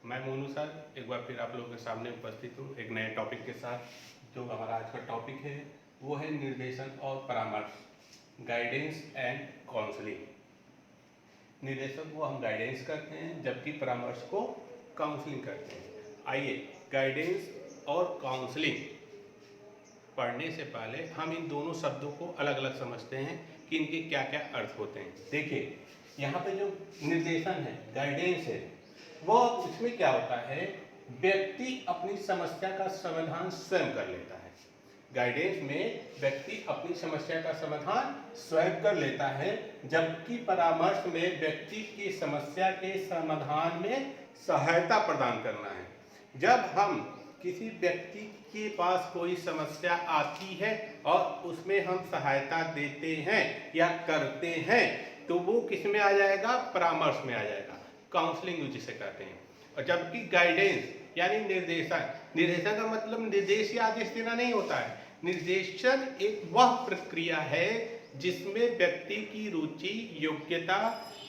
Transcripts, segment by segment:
मैं मोनू सर एक बार फिर आप लोगों के सामने उपस्थित हूँ एक नए टॉपिक के साथ। जो हमारा आज का टॉपिक है वो है निर्देशन और परामर्श, गाइडेंस एंड काउंसलिंग। निर्देशन को हम गाइडेंस करते हैं जबकि परामर्श को काउंसलिंग करते हैं। आइए गाइडेंस और काउंसलिंग पढ़ने से पहले हम इन दोनों शब्दों को अलग अलग समझते हैं कि इनके क्या क्या अर्थ होते हैं। देखिए यहाँ पे जो निर्देशन है, गाइडेंस है, वो इसमें क्या होता है, व्यक्ति अपनी समस्या का समाधान स्वयं कर लेता है। गाइडेंस में व्यक्ति अपनी समस्या का समाधान स्वयं कर लेता है, जबकि परामर्श में व्यक्ति की समस्या के समाधान में सहायता प्रदान करना है। जब हम किसी व्यक्ति के पास कोई समस्या आती है और उसमें हम सहायता देते हैं या करते हैं तो वो किस में आ जाएगा, परामर्श में आ जाएगा, काउंसलिंग जिसे कहते हैं। और जबकि गाइडेंस यानी निर्देशन, निर्देशन का मतलब निर्देश या आदेश देना नहीं होता है। निर्देशन एक वह प्रक्रिया है जिसमें व्यक्ति की रुचि, योग्यता,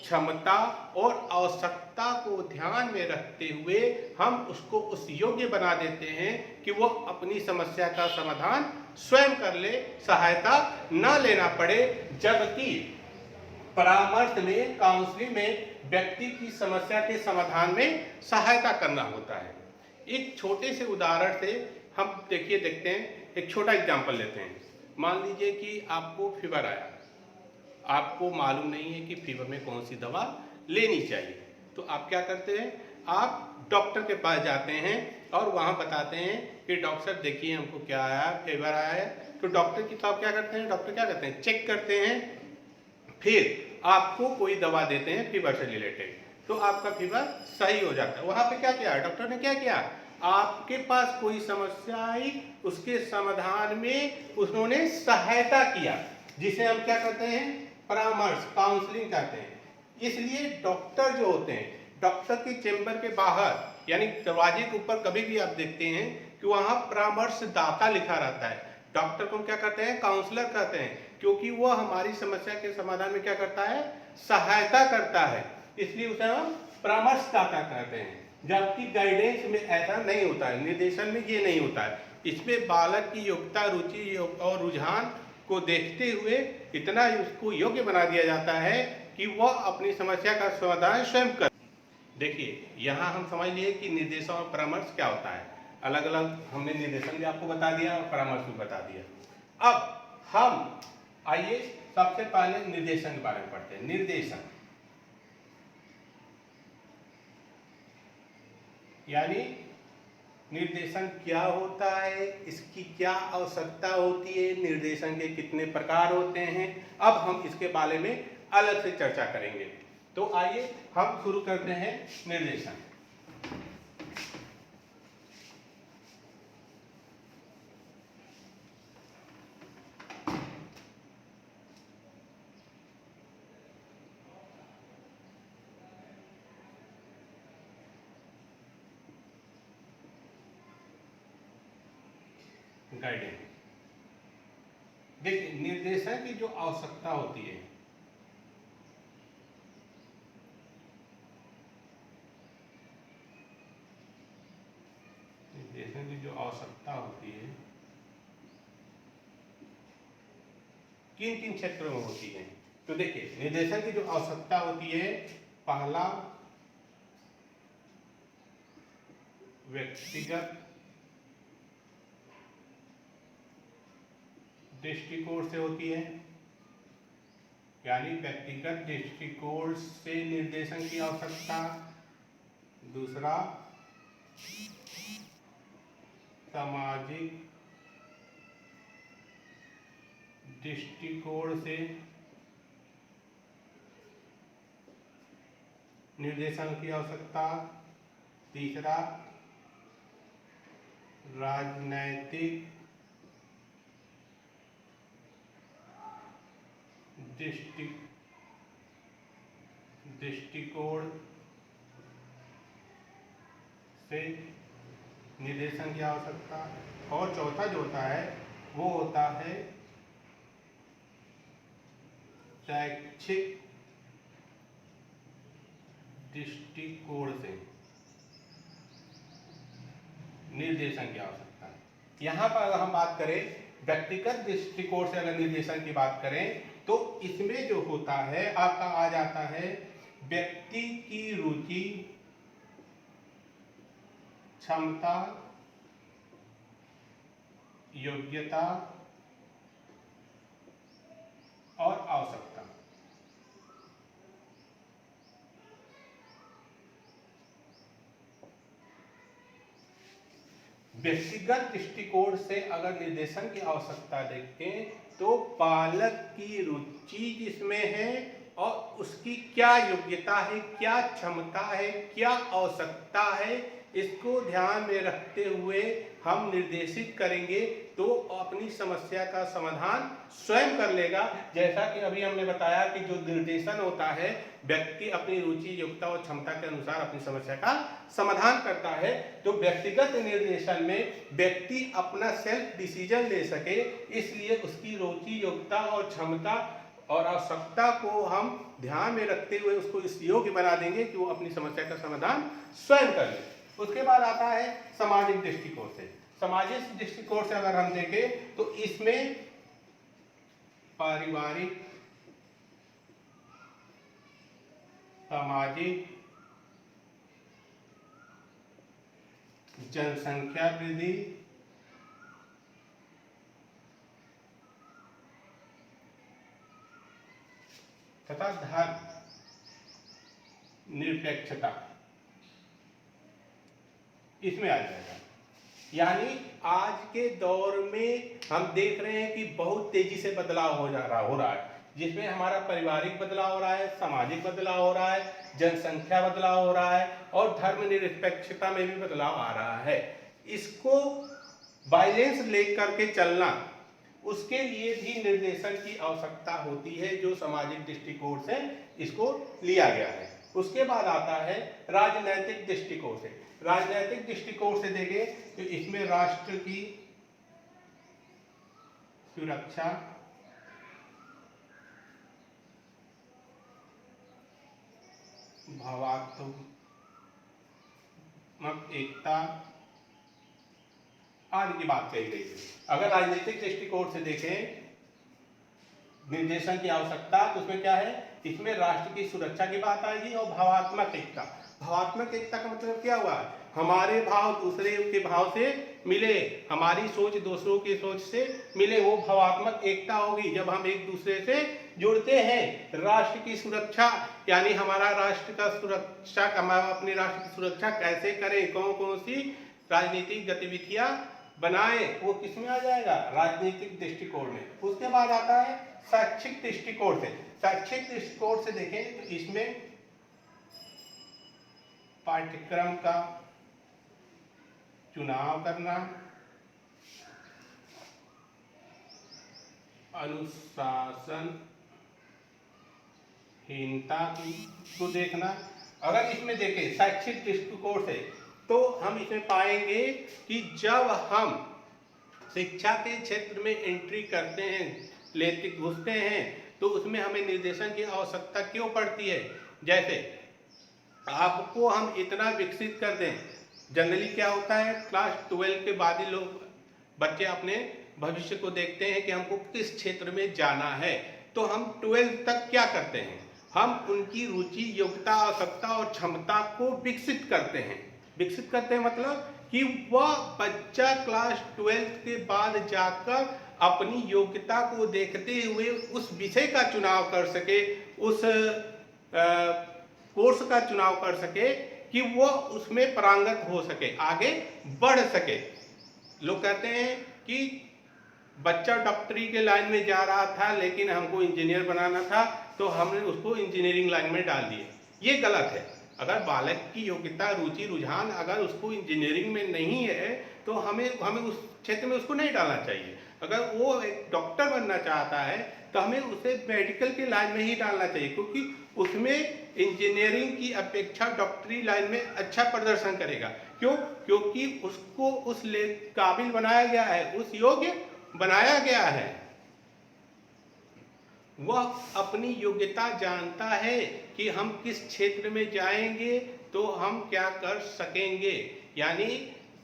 क्षमता और आवश्यकता को ध्यान में रखते हुए हम उसको उस योग्य बना देते हैं कि वो अपनी समस्या का समाधान स्वयं कर ले, सहायता न लेना पड़े। जबकि परामर्श में, काउंसलिंग में व्यक्ति की समस्या के समाधान में सहायता करना होता है। एक छोटे से उदाहरण से हम देखते हैं, एक छोटा एग्जाम्पल लेते हैं। मान लीजिए कि आपको फीवर आया, आपको मालूम नहीं है कि फीवर में कौन सी दवा लेनी चाहिए, तो आप क्या करते हैं, आप डॉक्टर के पास जाते हैं और वहाँ बताते हैं कि डॉक्टर साहब देखिए हमको क्या आया, फीवर आया है। तो डॉक्टर की साहब क्या करते हैं, डॉक्टर क्या करते हैं, चेक करते हैं, फिर आपको कोई दवा देते हैं फीवर से रिलेटेड, तो आपका फीवर सही हो जाता है। वहाँ पे क्या किया डॉक्टर ने, क्या किया, आपके पास कोई समस्या आई, उसके समाधान में उन्होंने सहायता किया, जिसे हम क्या कहते हैं, परामर्श, काउंसलिंग कहते हैं। इसलिए डॉक्टर जो होते हैं, डॉक्टर के चेंबर के बाहर यानी दरवाजे के ऊपर कभी भी आप देखते हैं कि वहाँ परामर्शदाता लिखा रहता है। डॉक्टर को क्या कहते हैं, काउंसलर कहते हैं, क्योंकि वह हमारी समस्या के समाधान में क्या करता है, सहायता करता है, इसलिए उसे हम परामर्शदाता कहते हैं। जबकि गाइडेंस में ऐसा नहीं होता है, निर्देशन में ये नहीं होता है। इसमें बालक की योग्यता, रुचि और रुझान को देखते हुए इतना उसको योग्य बना दिया जाता है कि वह अपनी समस्या का समाधान स्वयं कर। देखिए यहाँ हम समझ लिए कि निर्देशन और परामर्श क्या होता है। अलग अलग हमने निर्देशन भी आपको बता दिया और परामर्श भी बता दिया। अब हम आइए सबसे पहले निर्देशन के बारे में पढ़ते हैं। निर्देशन यानी निर्देशन क्या होता है, इसकी क्या आवश्यकता होती है, निर्देशन के कितने प्रकार होते हैं, अब हम इसके बारे में अलग से चर्चा करेंगे। तो आइए हम शुरू करते हैं निर्देशन। गाइडेंस, देखिए निर्देशन की जो आवश्यकता होती है, निर्देशन की जो आवश्यकता होती है किन किन क्षेत्रों में होती है। तो देखिए निर्देशन की जो आवश्यकता होती है, पहला व्यक्तिगत दृष्टिकोण से होती है, यानी व्यक्तिगत दृष्टिकोण से निर्देशन की आवश्यकता। दूसरा सामाजिक दृष्टिकोण से निर्देशन की आवश्यकता। तीसरा राजनैतिक दृष्टिकोण से निर्देशन की आवश्यकता। और चौथा जो होता है वो होता है शैक्षिक दृष्टिकोण से। निर्देशन की आवश्यकता है। यहाँ पर अगर हम बात करें व्यक्तिगत दृष्टिकोण से, अगर निर्देशन की बात करें तो इसमें जो होता है आपका आ जाता है व्यक्ति की रुचि, क्षमता, योग्यता और आवश्यकता। व्यक्तिगत दृष्टिकोण से अगर निर्देशन की आवश्यकता देखें तो बालक की रुचि जिसमें है और उसकी क्या योग्यता है, क्या क्षमता है, क्या आवश्यकता है, इसको ध्यान में रखते हुए हम निर्देशित करेंगे तो अपनी समस्या का समाधान स्वयं कर लेगा। जैसा कि अभी हमने बताया कि जो निर्देशन होता है व्यक्ति अपनी रुचि, योग्यता और क्षमता के अनुसार अपनी समस्या का समाधान करता है। तो व्यक्तिगत निर्देशन में व्यक्ति अपना सेल्फ डिसीजन ले सके, इसलिए उसकी रुचि, योग्यता और क्षमता और आवश्यकता को हम ध्यान में रखते हुए उसको इस योग्य बना देंगे कि वो अपनी समस्या का समाधान स्वयं कर ले। उसके बाद आता है सामाजिक दृष्टिकोण से। सामाजिक दृष्टिकोण से अगर हम देखें तो इसमें पारिवारिक, सामाजिक, जनसंख्या वृद्धि, तथा धर्म निरपेक्षता इसमें आ जाएगा। यानी आज के दौर में हम देख रहे हैं कि बहुत तेजी से बदलाव हो रहा है, जिसमें हमारा पारिवारिक बदलाव हो रहा है, सामाजिक बदलाव हो रहा है, जनसंख्या बदलाव हो रहा है और धर्म निरपेक्षता में भी बदलाव आ रहा है। इसको बैलेंस लेकर के चलना, उसके लिए भी निर्देशन की आवश्यकता होती है, जो सामाजिक दृष्टिकोण से इसको लिया गया है। उसके बाद आता है राजनैतिक दृष्टिकोण से। राजनैतिक दृष्टिकोण से देखें तो इसमें राष्ट्र की सुरक्षा, भावात्मक एकता आदि की बात कही गई है। अगर राजनीतिक दृष्टिकोण से देखें निर्देशन की आवश्यकता तो उसमें क्या है, इसमें राष्ट्र की सुरक्षा की बात आएगी और भावात्मक एकता। भावात्मक एकता का मतलब क्या हुआ, हमारे भाव दूसरे के भाव से मिले, हमारी सोच दूसरों की सोच से मिले, वो भावात्मक एकता होगी जब हम एक दूसरे से जुड़ते हैं। राष्ट्र की सुरक्षा यानी हमारा राष्ट्र का सुरक्षा, हम अपने राष्ट्र की सुरक्षा कैसे करें, कौन कौन सी राजनीतिक गतिविधियां बनाए, वो किसमें आ जाएगा, राजनीतिक दृष्टिकोण में। उसके बाद आता है शैक्षिक दृष्टिकोण से। शैक्षिक दृष्टिकोण से देखें तो इसमें पाठ्यक्रम का चुनाव करना, अनुशासनहीनता को देखना। अगर इसमें देखें शैक्षिक दृष्टिकोण से तो हम इसमें पाएंगे कि जब हम शिक्षा के क्षेत्र में एंट्री करते हैं, घुसते हैं, तो उसमें हमें निर्देशन की आवश्यकता क्यों पड़ती है। जैसे आपको हम इतना विकसित कर दें, जनरली क्या होता है क्लास 12 के बाद ही लोग बच्चे अपने भविष्य को देखते हैं कि हमको किस क्षेत्र में जाना है। तो हम 12 तक क्या करते हैं, हम उनकी रुचि, योग्यता, आवश्यकता और क्षमता को विकसित करते हैं। विकसित करते हैं मतलब कि वह बच्चा क्लास 12 के बाद जाकर अपनी योग्यता को देखते हुए उस विषय का चुनाव कर सके, उस कोर्स का चुनाव कर सके कि वो उसमें पारंगत हो सके, आगे बढ़ सके। लोग कहते हैं कि बच्चा डॉक्टरी के लाइन में जा रहा था लेकिन हमको इंजीनियर बनाना था तो हमने उसको इंजीनियरिंग लाइन में डाल दिए। ये गलत है। अगर बालक की योग्यता, रुचि, रुझान अगर उसको इंजीनियरिंग में नहीं है तो हमें उस क्षेत्र में उसको नहीं डालना चाहिए। अगर वो एक डॉक्टर बनना चाहता है तो हमें उसे मेडिकल के लाइन में ही डालना चाहिए, क्योंकि उसमें इंजीनियरिंग की अपेक्षा डॉक्टरी लाइन में अच्छा प्रदर्शन करेगा। क्यों? क्योंकि उसको उस काबिल बनाया गया है, उस योग्य बनाया गया है। वह अपनी योग्यता जानता है कि हम किस क्षेत्र में जाएंगे तो हम क्या कर सकेंगे। यानी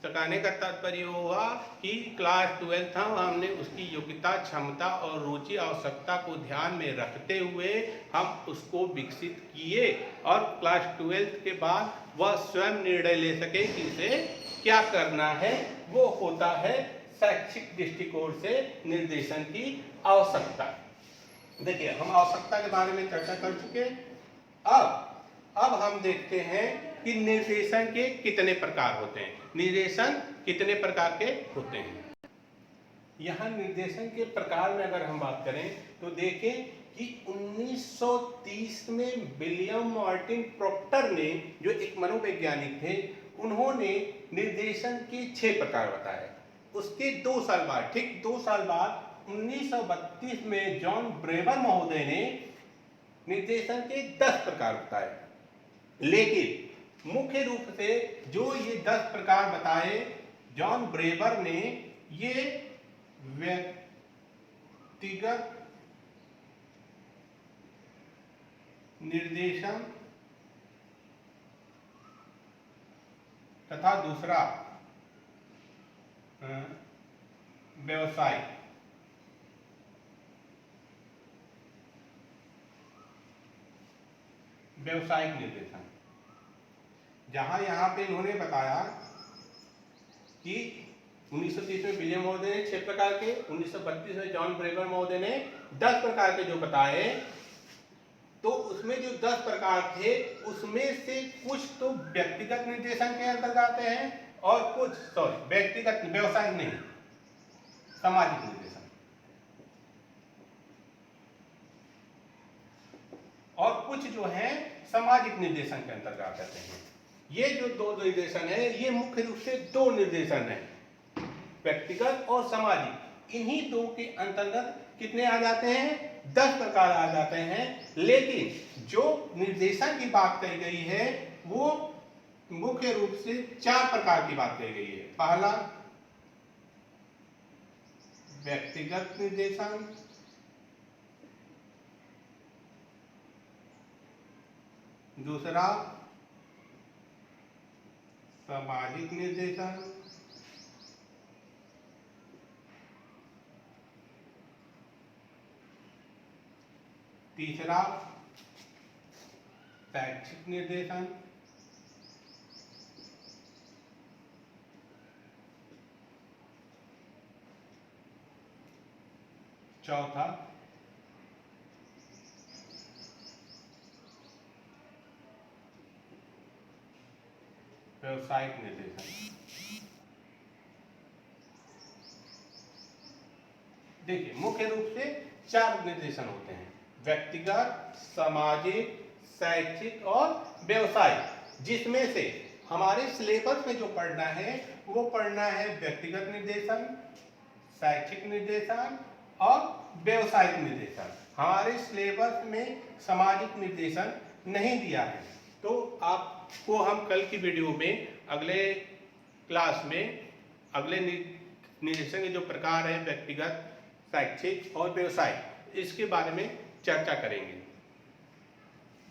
तो कहने का तात्पर्य हुआ कि क्लास 12 हमने उसकी योग्यता, क्षमता और रुचि आवश्यकता को ध्यान में रखते हुए हम उसको विकसित किए और क्लास 12 के बाद वह स्वयं निर्णय ले सके कि उसे क्या करना है। वो होता है शैक्षिक दृष्टिकोण से निर्देशन की आवश्यकता। देखिए, हम आवश्यकता के बारे में चर्चा कर चुके। अब हम देखते हैं कि निर्देशन के कितने प्रकार होते हैं। निर्देशन कितने प्रकार के होते हैं। यहाँ निर्देशन के प्रकार में अगर हम बात करें तो देखें कि 1930 में विलियम मार्टिन प्रॉक्टर ने, जो एक मनोवैज्ञानिक थे, उन्होंने निर्देशन के 6 प्रकार बताए। उसके 2 साल बाद, ठीक 2 साल बाद 1932 में जॉन ब्रेवर महोदय ने निर्देशन के 10 प्रकार बताए। लेकिन मुख्य रूप से जो ये 10 प्रकार बताए जॉन ब्रेवर ने, ये व्यक्तिगत निर्देशन तथा दूसरा व्यवसायिक निर्देशन। जहां यहां पे इन्होंने बताया कि 1930 में विलियम महोदय ने 6 प्रकार के, 1932 में जॉन ब्रेवर महोदय ने 10 प्रकार के जो बताए, तो उसमें जो 10 प्रकार थे उसमें से कुछ तो व्यक्तिगत निर्देशन के अंतर्गत आते हैं और कुछ व्यक्तिगत व्यवसायिक नहीं, सामाजिक निर्देशन, और कुछ जो है सामाजिक निर्देशन के अंतर्गत आते हैं। ये जो 2 निर्देशन है, ये मुख्य रूप से 2 निर्देशन है, व्यक्तिगत और सामाजिक। इन्हीं 2 के अंतर्गत कितने आ जाते हैं? 10 प्रकार आ जाते हैं। लेकिन जो निर्देशन की बात कही गई है वो मुख्य रूप से 4 प्रकार की बात कही गई है। पहला व्यक्तिगत निर्देशन, दूसरा सामाजिक निर्देशन, तीसरा शैक्षिक निर्देशन, चौथा व्यवसायिक निर्देशन। देखिए, मुख्य रूप से 4 निर्देशन होते हैं, व्यक्तिगत, सामाजिक, शैक्षिक और व्यवसायिक। जिसमें से हमारे सिलेबस में जो पढ़ना है वो पढ़ना है व्यक्तिगत निर्देशन, शैक्षिक निर्देशन और व्यवसायिक निर्देशन। हमारे सिलेबस में सामाजिक निर्देशन नहीं दिया है। तो आपको हम कल की वीडियो में, अगले क्लास में, अगले निर्देशन के जो प्रकार हैं व्यक्तिगत, शैक्षिक और व्यवसायिक, इसके बारे में चर्चा करेंगे।